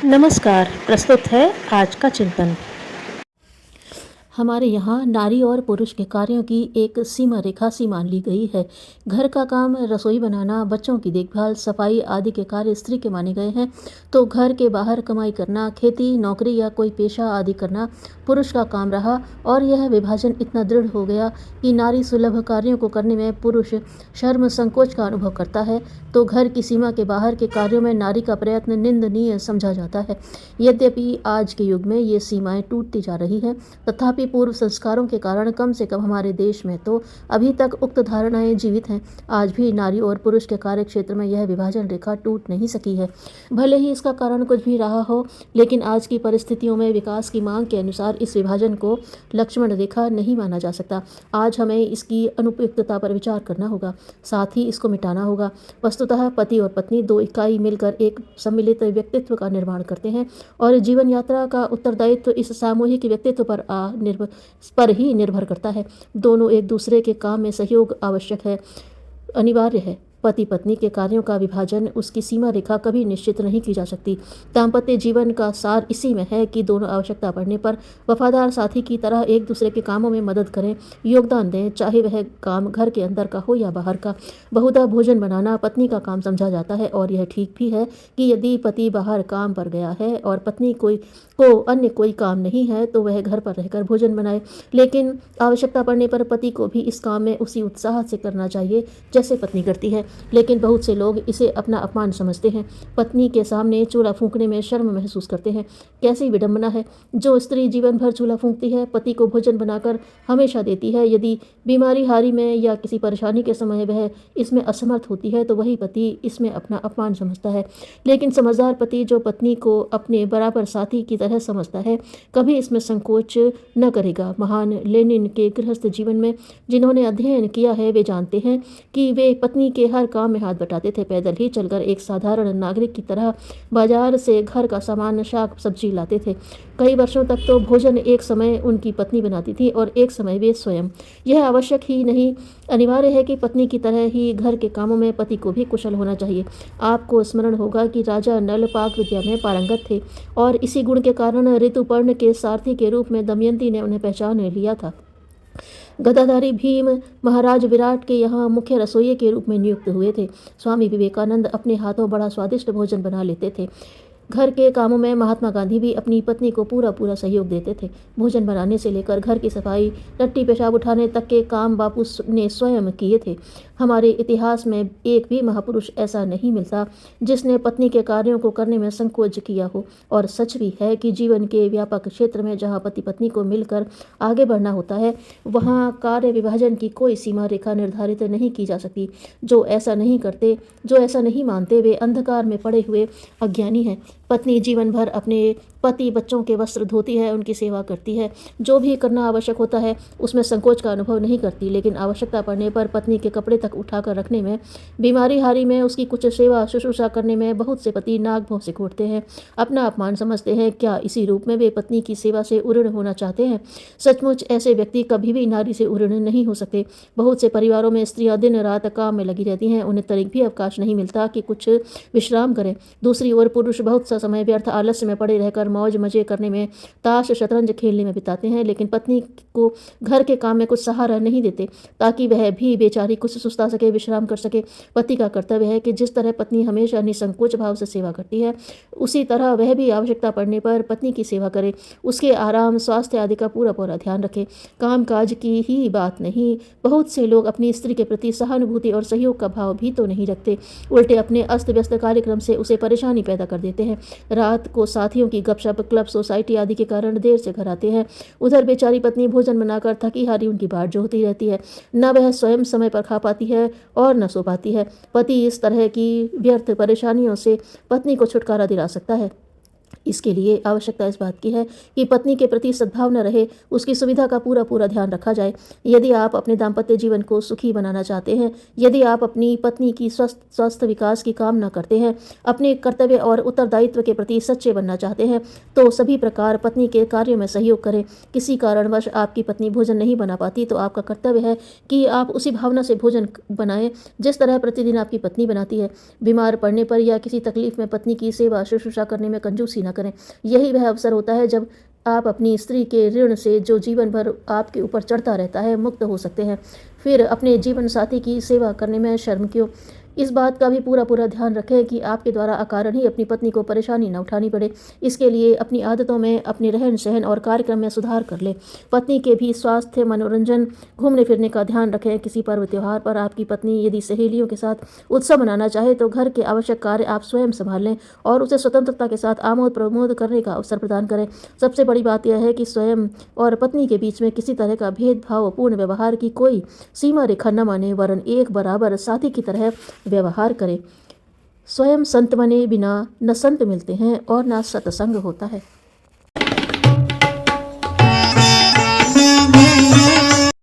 नमस्कार। प्रस्तुत है आज का चिंतन। हमारे यहाँ नारी और पुरुष के कार्यों की एक सीमा रेखा सी मान ली गई है। घर का काम, रसोई बनाना, बच्चों की देखभाल, सफाई आदि के कार्य स्त्री के माने गए हैं, तो घर के बाहर कमाई करना, खेती, नौकरी या कोई पेशा आदि करना पुरुष का काम रहा। और यह विभाजन इतना दृढ़ हो गया कि नारी सुलभ कार्यों को करने में पुरुष शर्म संकोच का अनुभव करता है, तो घर की सीमा के बाहर के कार्यों में नारी का प्रयत्न निंदनीय समझा जाता है। यद्यपि आज के युग में ये सीमाएं टूटती जा रही हैं, तथापि पूर्व संस्कारों के कारण कम से कम हमारे देश में तो अभी तक उक्त धारणाएं जीवित हैं। आज भी नारी और पुरुष के कार्य क्षेत्र में यह विभाजन रेखा टूट नहीं सकी है। भले ही इसका कारण कुछ भी रहा हो, लेकिन आज की परिस्थितियों में विकास की मांग के अनुसार इस विभाजन को लक्ष्मण रेखा नहीं माना जा सकता। आज हमें इसकी अनुपयुक्तता पर विचार करना होगा, साथ ही इसको मिटाना होगा। वस्तुतः पति और पत्नी दो इकाई मिलकर एक सम्मिलित व्यक्तित्व का निर्माण करते हैं, और जीवन यात्रा का उत्तरदायित्व इस सामूहिक व्यक्तित्व पर ही निर्भर करता है। दोनों एक दूसरे के काम में सहयोग आवश्यक है, अनिवार्य है। पति पत्नी के कार्यों का विभाजन, उसकी सीमा रेखा कभी निश्चित नहीं की जा सकती। दाम्पत्य जीवन का सार इसी में है कि दोनों आवश्यकता पड़ने पर वफादार साथी की तरह एक दूसरे के कामों में मदद करें, योगदान दें, चाहे वह काम घर के अंदर का हो या बाहर का। बहुधा भोजन बनाना पत्नी का काम समझा जाता है, और यह ठीक भी है कि यदि पति बाहर काम पर गया है और पत्नी को अन्य कोई काम नहीं है, तो वह घर पर रहकर भोजन बनाए। लेकिन आवश्यकता पड़ने पर पति को भी इस काम में उसी उत्साह से करना चाहिए जैसे पत्नी करती है। लेकिन बहुत से लोग इसे अपना अपमान समझते हैं, पत्नी के सामने चूल्हा फूंकने में शर्म महसूस करते हैं। कैसी विडंबना है! जो स्त्री जीवन भर चूल्हा फूंकती है, पति को भोजन बनाकर हमेशा देती है, यदि बीमारी हारी में या किसी परेशानी के समय वह इसमें असमर्थ होती है, तो वही पति इसमें अपना अपमान समझता है। लेकिन समझदार पति जो पत्नी को अपने बराबर साथी की तरह समझता है, कभी इसमें संकोच न करेगा। महान लेनिन के गृहस्थ जीवन में जिन्होंने अध्ययन किया है, वे जानते हैं कि वे पत्नी के हर काम में हाथ बटाते थे। पैदल ही चलकर एक साधारण नागरिक की तरह बाजार से घर का सामान, शाक सब्जी लाते थे। कई वर्षों तक तो भोजन एक समय उनकी पत्नी बनाती थी और एक समय वे स्वयं। यह आवश्यक ही नहीं, अनिवार्य है कि पत्नी की तरह ही घर के कामों में पति को भी कुशल होना चाहिए। आपको स्मरण होगा कि राजा नल पाक विद्या में पारंगत थे, और इसी गुण के कारण ऋतुपर्ण के सारथी के रूप में दमयंती ने उन्हें पहचान लिया था। गदाधारी भीम महाराज विराट के यहाँ मुख्य रसोइये के रूप में नियुक्त हुए थे। स्वामी विवेकानंद अपने हाथों बड़ा स्वादिष्ट भोजन बना लेते थे। घर के कामों में महात्मा गांधी भी अपनी पत्नी को पूरा सहयोग देते थे। भोजन बनाने से लेकर घर की सफाई, टट्टी पेशाब उठाने तक के काम बापू ने स्वयं किए थे। हमारे इतिहास में एक भी महापुरुष ऐसा नहीं मिलता जिसने पत्नी के कार्यों को करने में संकोच किया हो। और सच भी है कि जीवन के व्यापक क्षेत्र में जहाँ पति पत्नी को मिलकर आगे बढ़ना होता है, वहाँ कार्य विभाजन की कोई सीमा रेखा निर्धारित नहीं की जा सकती। जो ऐसा नहीं मानते, वे अंधकार में पड़े हुए अज्ञानी हैं। पत्नी जीवन भर अपने पति बच्चों के वस्त्र धोती है, उनकी सेवा करती है। जो भी करना आवश्यक होता है उसमें संकोच का अनुभव नहीं करती, लेकिन आवश्यकता पड़ने पर पत्नी के कपड़े तक उठाकर रखने में, बीमारी हारी में उसकी कुछ सेवा शुश्रूषा करने में बहुत से पति नाक भौं से घोटते हैं, अपना अपमान समझते हैं। क्या इसी रूप में वे पत्नी की सेवा से उऋण होना चाहते हैं? सचमुच ऐसे व्यक्ति कभी भी नारी से उऋण नहीं हो सकते। बहुत से परिवारों में स्त्रियां दिन रात काम में लगी रहती हैं, उन्हें तनिक भी अवकाश नहीं मिलता कि कुछ विश्राम करें। दूसरी ओर पुरुष बहुत सा समय व्यर्थ आलस्य में पड़े रहकर मौज मजे करने में, ताश शतरंज खेलने में बिताते हैं, लेकिन पत्नी को घर के काम में कुछ सहारा नहीं देते ताकि वह भी बेचारी कुछ सुस्ता सके, विश्राम कर सके। पति का कर्तव्य है कि जिस तरह पत्नी हमेशा निसंकोच भाव से सेवा करती है, उसी तरह वह भी आवश्यकता पड़ने पर पत्नी की सेवा करे, उसके आराम, स्वास्थ्य आदि का पूरा ध्यान रखे। काम काज की ही बात नहीं, बहुत से लोग अपनी स्त्री के प्रति सहानुभूति और सहयोग का भाव भी तो नहीं रखते, उल्टे अपने अस्त व्यस्त कार्यक्रम से उसे परेशानी पैदा कर देते हैं। रात को साथियों की गपशप, क्लब, सोसाइटी आदि के कारण देर से घर आते हैं। उधर बेचारी पत्नी भोजन बनाकर थकी हारी उनकी बाट जोहती रहती है। न वह स्वयं समय पर खा पाती है और न सो पाती है। पति इस तरह की व्यर्थ परेशानियों से पत्नी को छुटकारा दिला सकता है। इसके लिए आवश्यकता इस बात की है कि पत्नी के प्रति सद्भावना रहे, उसकी सुविधा का पूरा ध्यान रखा जाए। यदि आप अपने दाम्पत्य जीवन को सुखी बनाना चाहते हैं, यदि आप अपनी पत्नी की स्वस्थ विकास की कामना करते हैं, अपने कर्तव्य और उत्तरदायित्व के प्रति सच्चे बनना चाहते हैं, तो सभी प्रकार पत्नी के कार्यों में सहयोग करें। किसी कारणवश आपकी पत्नी भोजन नहीं बना पाती, तो आपका कर्तव्य है कि आप उसी भावना से भोजन बनाएं जिस तरह प्रतिदिन आपकी पत्नी बनाती है। बीमार पड़ने पर या किसी तकलीफ में पत्नी की सेवा शुश्रूषा करने में कंजूसी कंजूसी न करें। यही वह अवसर होता है जब आप अपनी स्त्री के ऋण से, जो जीवन भर आपके ऊपर चढ़ता रहता है, मुक्त हो सकते हैं। फिर अपने जीवन साथी की सेवा करने में शर्म क्यों। इस बात का भी पूरा ध्यान रखें कि आपके द्वारा अकारण ही अपनी पत्नी को परेशानी न उठानी पड़े। इसके लिए अपनी आदतों में, अपने रहन सहन और कार्यक्रम में सुधार कर ले। पत्नी के भी स्वास्थ्य, मनोरंजन, घूमने फिरने का ध्यान रखें। किसी पर्व त्योहार पर आपकी पत्नी यदि सहेलियों के साथ उत्सव मनाना चाहे तो घर के आवश्यक कार्य आप स्वयं संभाल लें और उसे स्वतंत्रता के साथ आमोद प्रमोद करने का अवसर प्रदान करें। सबसे बड़ी बात यह है कि स्वयं और पत्नी के बीच में किसी तरह का भेदभावपूर्ण व्यवहार की कोई सीमा रेखा न माने, वरन एक बराबर साथी की तरह व्यवहार करे। स्वयं संत बने बिना न संत मिलते हैं और न सत्संग होता है।